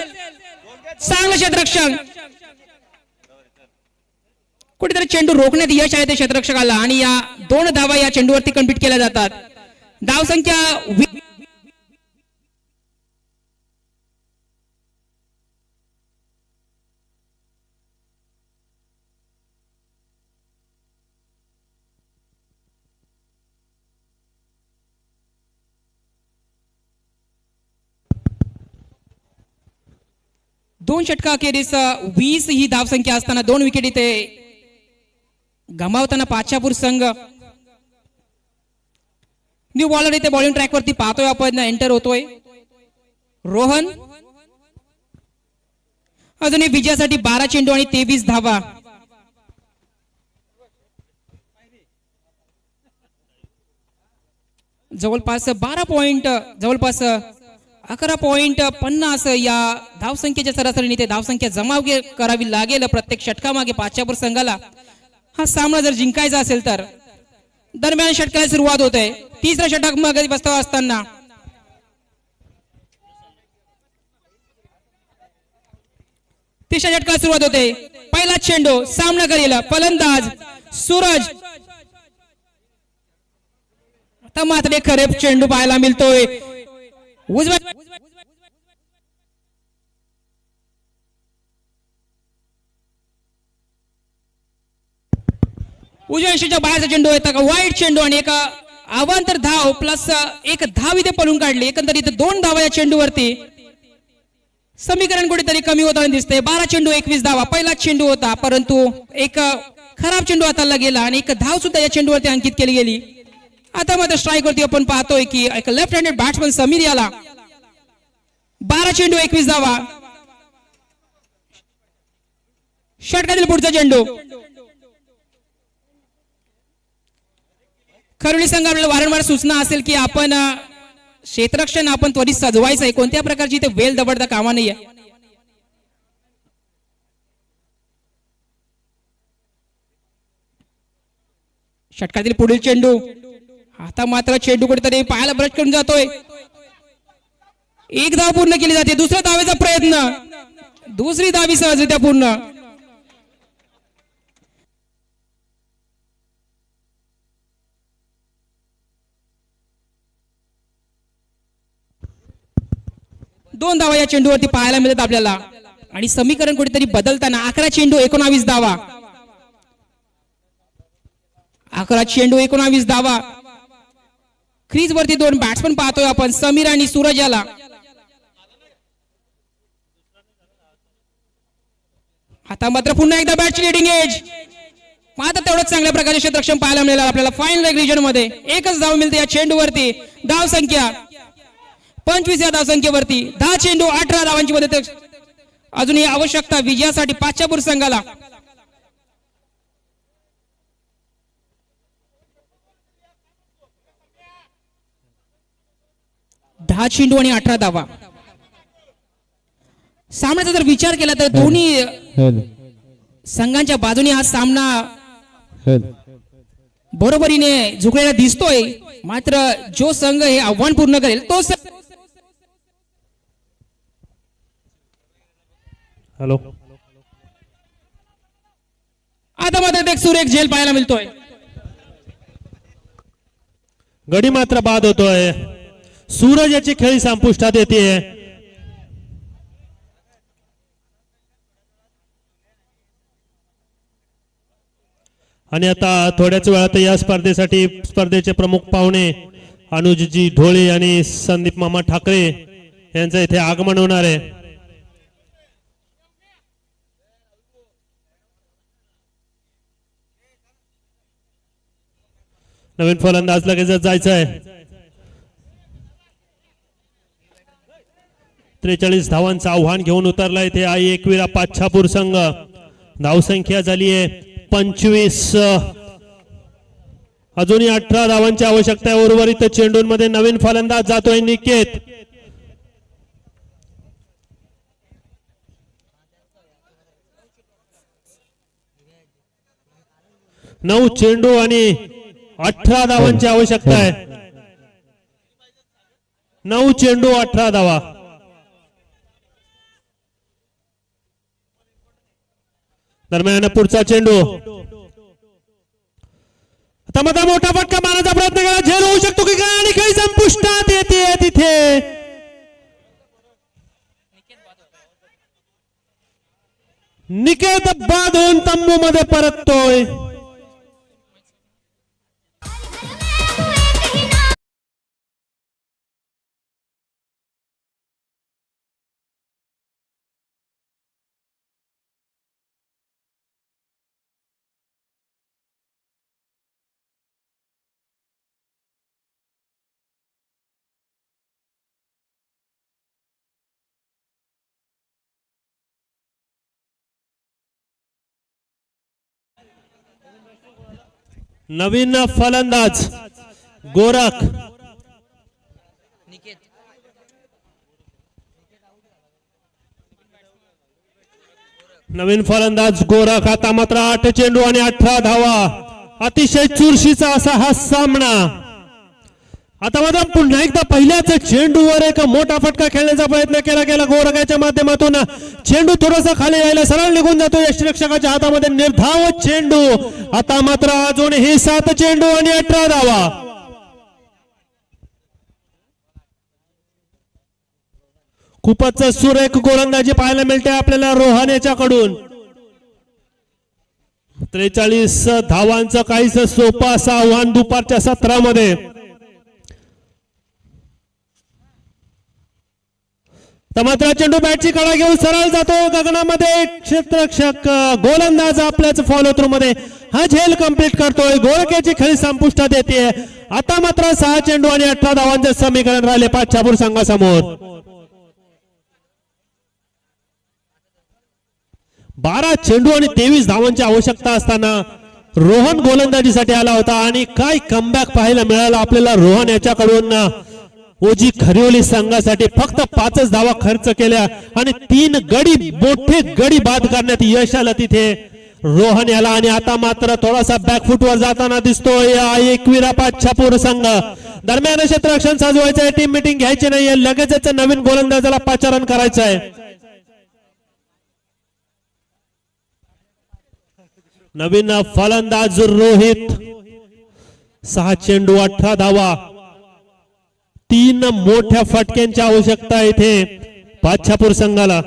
चांगलं क्षेत्ररक्षक. कुठेतरी चेंडू रोखण्यात यश आहे ते क्षेत्ररक्षकाला आणि या 2 धावा या चेंडूवरती कंप्लीट केल्या जातात. धावसंख्या 2 षटका अखेरीस 20 ही धावसंख्या असताना 2 विकेट इथे गमावताना पाच्यापूर संघ. न्यू बॉलर इथे बॉलिंग ट्रॅक वरती पाहतोय आपण एंटर होतोय. रोहन अजूनही विजयासाठी 12 चेंडू आणि 23 धावा. जवळपास 12 पॉइंट, जवळपास 11.50 या धावसंख्येच्या सरासरीने ते धावसंख्या करावी लागेल प्रत्येक षटकामागे पाच्यापूर संघाला हा सामना जर जिंकायचा असेल तर. दरम्यान षटकाला सुरुवात होते. तिसऱ्या षटक मागे बसता असताना तिसऱ्या षटकाला सुरुवात होते. पहिला चेंडू सामना करेल फलंदाज सूरज. आता मात्र एक खरेब चेंडू पाहायला मिळतोय. उजव्या यशीच्या बाहेरचा चेंडू येतात का वाईट चेंडू आणि एक अवांतर धाव प्लस एक धाव इथे पळून काढली. एकंदरीत 2 धावा या चेंडूवरती. समीकरण कुठेतरी कमी होताना दिसते. 12 चेंडू 21 धावा पहिला चेंडू होता, परंतु एक खराब चेंडू हाताला गेला आणि एक धाव सुद्धा या चेंडूवरती अंकित केली गेली. आता मात्र स्ट्राईक वरती आपण पाहतोय की एक लेफ्ट हँडेड बॅट्समन समीर याला 12 चेंडू 21 धावा. षटकातील पुढचा चेंडू खरोली संघ आपल्याला वारंवार सूचना असेल की आपण क्षेत्ररक्षण आपण त्वरित सजवायचं आहे. कोणत्या प्रकारची इथे वेल दबडता कामा नाहीये. षटकातील पुढील चेंडू आता मात्र चेंडू कुठेतरी पायाला ब्रश करून जातोय. एक धाव पूर्ण केली जाते. दुसऱ्या धावेचा प्रयत्न, दुसरी धावी सहजरित्या पूर्ण. दोन धावा या चेंडूवरती पाहायला मिळत आपल्याला आणि समीकरण कुठेतरी बदलताना 11 चेंडू 19 धावा. 11 चेंडू 19 धावा. क्रीज वरती 2 बॅट्समन पाहतोय आपण समीर आणि सूरज याला. आता मात्र पुन्हा एकदा बॅटची लिडिंग एज. मात्र तेवढंच चांगल्या प्रकारचे क्षेत्ररक्षण पाहायला मिळालं आपल्याला फायनल रिजन मध्ये. एकच धाव मिळते या चेंडूवरती. धाव संख्या 25 या धावसंख्येवरती. 10 चेंडू 18 धावांची मदत. अजूनही आवश्यकता विजयासाठी पाच्यापूर संघाला. दहा चेंडू आणि 18 धावा. सामन्याचा जर विचार केला तर दोन्ही संघांच्या बाजूने हा सामना बरोबरीने झुकलेला दिसतोय. मात्र जो संघ हे आव्हान पूर्ण करेल तो हॅलो आता मात्र एक सुरेख झेल पाहायला मिळतोय. गडी मात्र बाद होतोय. सूरज याची खेळी संपुष्टात येते. आणि आता थोड्याच वेळात या स्पर्धेचे प्रमुख पाहुणे अनुजजी ढोळे आणि संदीप मामा ठाकरे यांचं इथे आगमन होणार आहे. नवीन फलंदाज लगेच जायचं आहे. 43 धावांचं आव्हान घेऊन उतरला इथे आई एकविरा पाच्छापूर संघ. धावसंख्या झाली आहे 25. अजूनही 18 धावांची आवश्यकता आहे. उर्वरित चेंडूंमध्ये नवीन फलंदाज जातोय निकेत. नऊ चेंडू आणि 18 धावांची आवश्यकता आहे. 9 चेंडू 18 धावा. दरम्यान पुढचा चेंडू. आता मध्ये मोठा फटका मारण्याचा प्रयत्न करा. झेल होऊ शकतो की काय आणि काही संपुष्टात येते तिथे. निकेत बाद होऊन तंबू मध्ये परततोय. नवीन फलंदाज गोरख, नवीन फलंदाज गोरख. आता मात्र 8 चेंडू आणि 18 धावा. अतिशय चुरशीचा असा हा सामना. आता मात्र पुन्हा एकदा पहिल्याच चेंडूवर एक मोठा फटका खेळण्याचा प्रयत्न केला गेला गोरखाच्या माध्यमातून. चेंडू थोडासा खाली यायला सरळ निघून जातो यष्टिरक्षकाच्या हातामध्ये. निर्धाव चेंडू. आता मात्र अजूनही 7 चेंडू आणि 18 धावा. खूपच सुरेख गोलंदाजी पाहायला मिळते आपल्याला रोहन याच्याकडून. 43 धावांचं काहीच सोपं असं आव्हान दुपारच्या सत्रामध्ये. मात्र चेंडू बॅटची कडा घेऊन सरळ जातो गगनामध्ये. क्षेत्ररक्षक गोलंदाज आपल्याच फॉलो थ्रू मध्ये हा झेल कंप्लीट करतोय. गोरख्याची खेळी संपुष्टात येते. आता मात्र 6 चेंडू आणि 18 धावांचे समीकरण राहिले पाचशापूर संघासमोर. 12 चेंडू आणि 23 धावांची आवश्यकता असताना रोहन गोलंदाजीसाठी आला होता आणि काय कमबॅक पाहायला मिळाला आपल्याला रोहन याच्याकडून. ओजी खरिवली संघासाठी फक्त 5 धावा खर्च केल्या आणि 3 गडी मोठे गडी बाद करण्यात यश आलं तिथे रोहन याला. आणि आता मात्र थोडासा बॅकफुटवर जाताना दिसतोय एकविरा पाचशापूर संघ. दरम्यान क्षेत्ररक्षण साजवायचं आहे. टीम मिटिंग घ्यायची नाहीये. लगेचच नवीन गोलंदाजाला पाचारण करायचं आहे. नवीन फलंदाज रोहित. 6 चेंडू 18 धावा. 3 मोठ्या फटक्यांची आवश्यकता आहे इथे पाचशापूर संघाला.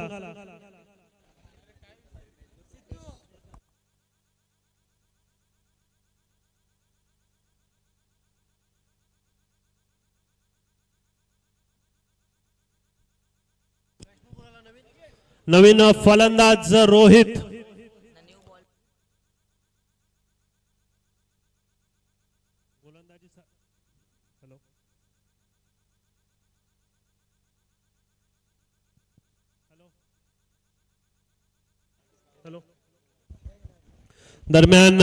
नवीन फलंदाज रोहित. दरम्यान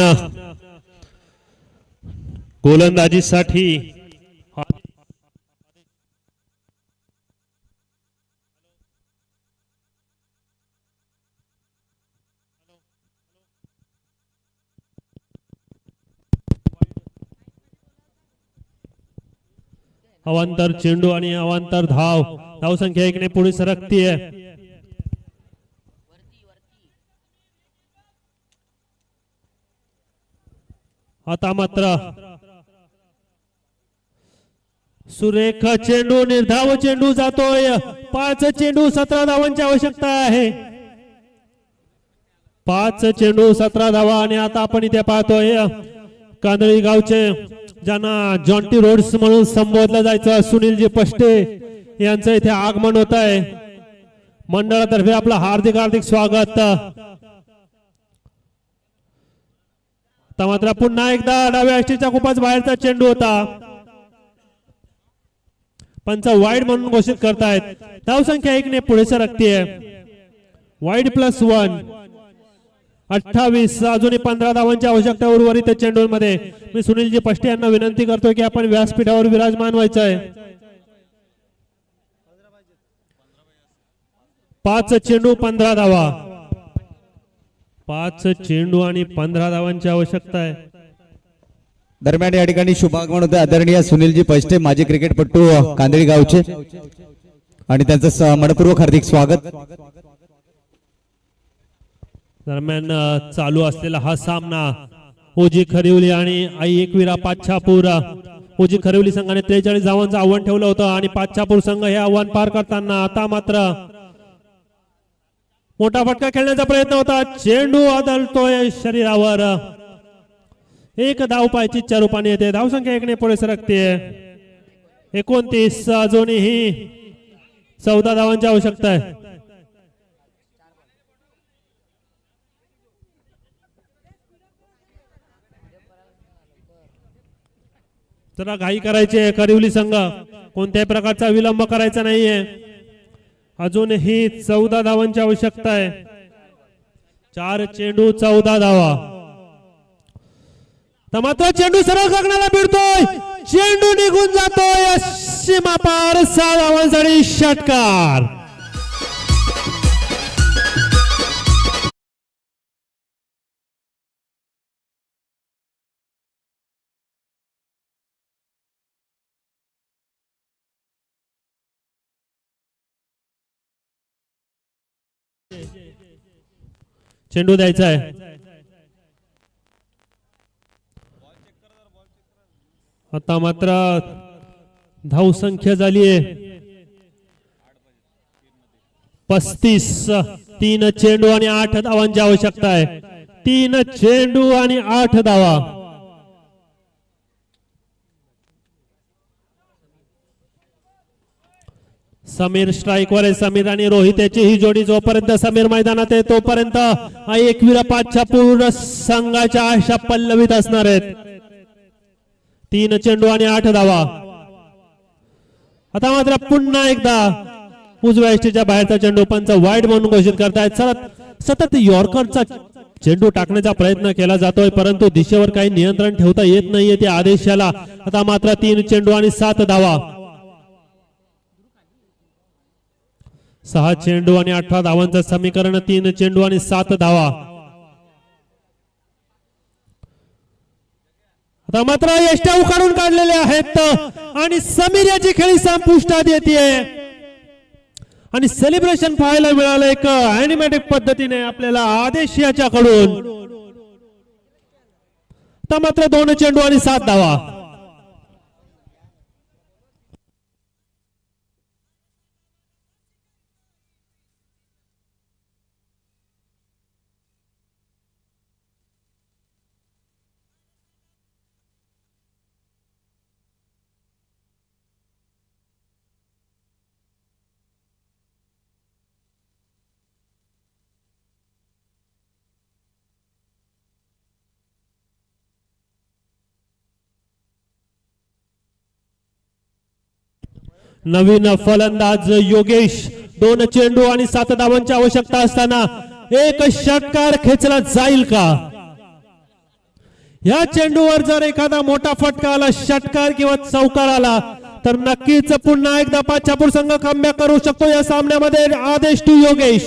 गोलंदाजीसाठी अवांतर चेंडू आणि अवांतर धाव. धावसंख्या 1 ने पुढे सरकतीये. आता मात्र सुरेख चेंडू निर्धाव चेंडू जातोय. 5 चेंडू 17 धावांची आवश्यकता आहे. 5 चेंडू 17 धावा. आणि आता आपण इथे पाहतोय कांदळी गावचे ज्यांना जॉन्टी रोड्स म्हणून संबोधलं जायचं सुनीलजी पष्टे यांचं इथे आगमन होत आहे. मंडळातर्फे आपलं हार्दिक हार्दिक स्वागत. मात्र पुन्हा एकदा डाव्या अष्टीच्या खूपच बाहेरचा चेंडू होता. पंच वाईड म्हणून घोषित करतायत. धावसंख्या 1 ने पुढे सरकतीये. वाईड +1 28. अजूनही 15 धावांची आवश्यकता उर्वरित चेंडूंमध्ये. मी सुनीलजी पष्टे यांना विनंती करतोय की आपण व्यासपीठावर विराजमान व्हायचं आहे. 5 चेंडू 15 धावा. 5 चेंडू आणि 15 धावांची आवश्यकता आहे. दरम्यान या ठिकाणी शुभागमन होते आदरणीय सुनीलजी पष्टे माजी क्रिकेटपटू कांदळी गावचे आणि त्यांचं मनपूर्वक हार्दिक स्वागत. दरम्यान चालू असलेला हा सामना ओजी खरिवली आणि आई एकविरा पाचशापूर. ओजी खरिवली संघाने 43 धावांचं आव्हान ठेवलं होतं आणि पाचशापूर संघ हे आव्हान पार करताना आता मात्र मोठा फटका खेळण्याचा प्रयत्न होता. चेंडू आदळतोय शरीरावर. 1 धाव पायचीच्या रूपाने येते. धावसंख्या 1 ने पुढे सरकते. 29. अजूनही 14 धावांची आवश्यकता आहे. जरा घाई करायची आहे करिवली संघ. कोणत्याही प्रकारचा विलंब करायचा नाहीये. अजूनही 14 धावांची आवश्यकता आहे. 4 चेंडू 14 धावा. तर मात्र चेंडू सरळ गगनाला भिडतोय, चेंडू निघून जातोय सीमा पार, 6 धावांसाठी षटकार. चेंडू द्यायचा आहे. आता मात्र धावसंख्या झाली आहे 35. 3 चेंडू आणि 8 धावांची आवश्यकता आहे. 3 चेंडू आणि 8 धावा. समीर स्ट्राईकवर आहे. समीर आणि रोहित याची ही जोडी जोपर्यंत समीर मैदानात आहे तोपर्यंत एकविरा 5च्या पूर्ण संघाच्या आशा पल्लवीत असणार आहेत. 3 चेंडू आणि 8 धावा. आता मात्र पुन्हा एकदा उजव्या यष्टीच्या बाहेरचा चेंडू पंच वाईड म्हणून घोषित करतायत. सतत यॉर्करचा चेंडू टाकण्याचा प्रयत्न केला जातोय परंतु दिशेवर काही नियंत्रण ठेवता येत नाहीये त्या आदेशाला. आता मात्र 3 चेंडू आणि 7 धावा. 6 चेंडू आणि 18 धावांचं समीकरण. 3 चेंडू आणि 7 धावा. आता मात्र यष्ट्या उखाडून काढलेल्या आहेत आणि समीर याची खेळी संपुष्टात येते आणि सेलिब्रेशन पाहायला मिळालं एक अॅनिमेटिक पद्धतीने आपल्याला आदेश याच्याकडून. आता मात्र 2 चेंडू आणि 7 धावा. नवीन फलंदाज योगेश. 2 चेंडू आणि 7 धावांची आवश्यकता असताना एक षटकार खेचला जाईल का? या चेंडूवर जर एखादा मोठा फटका आला, षटकार किंवा चौकार आला तर नक्कीच पुन्हा एकदा 5 संघ कमबॅक करू शकतो या सामन्यामध्ये. आदेश टू योगेश.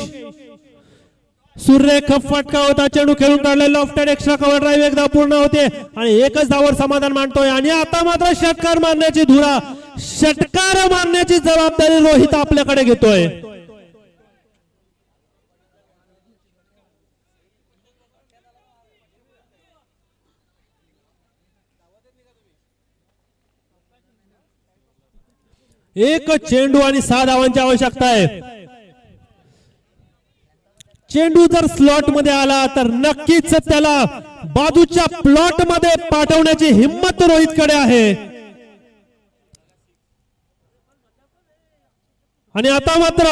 सुरेख फटका होता, चेंडू खेळून काढले, लॉफ्टेड एक्स्ट्रा कव्हर ड्राईव्ह एकदा पूर्ण होते आणि एकच धावावर समाधान मानतोय. आणि आता मात्र षटकार मारण्याची धुरा, षटकार मारण्याची जबाबदारी रोहित आपल्याकडे घेतोय. एक चेंडू आणि 6 धावांची आवश्यकता आहे. चेंडू जर स्लॉट मध्ये आला तर नक्कीच त्याला बाजूच्या प्लॉट मध्ये पाठवण्याची हिम्मत रोहित कडे आहे. आणि आता मात्र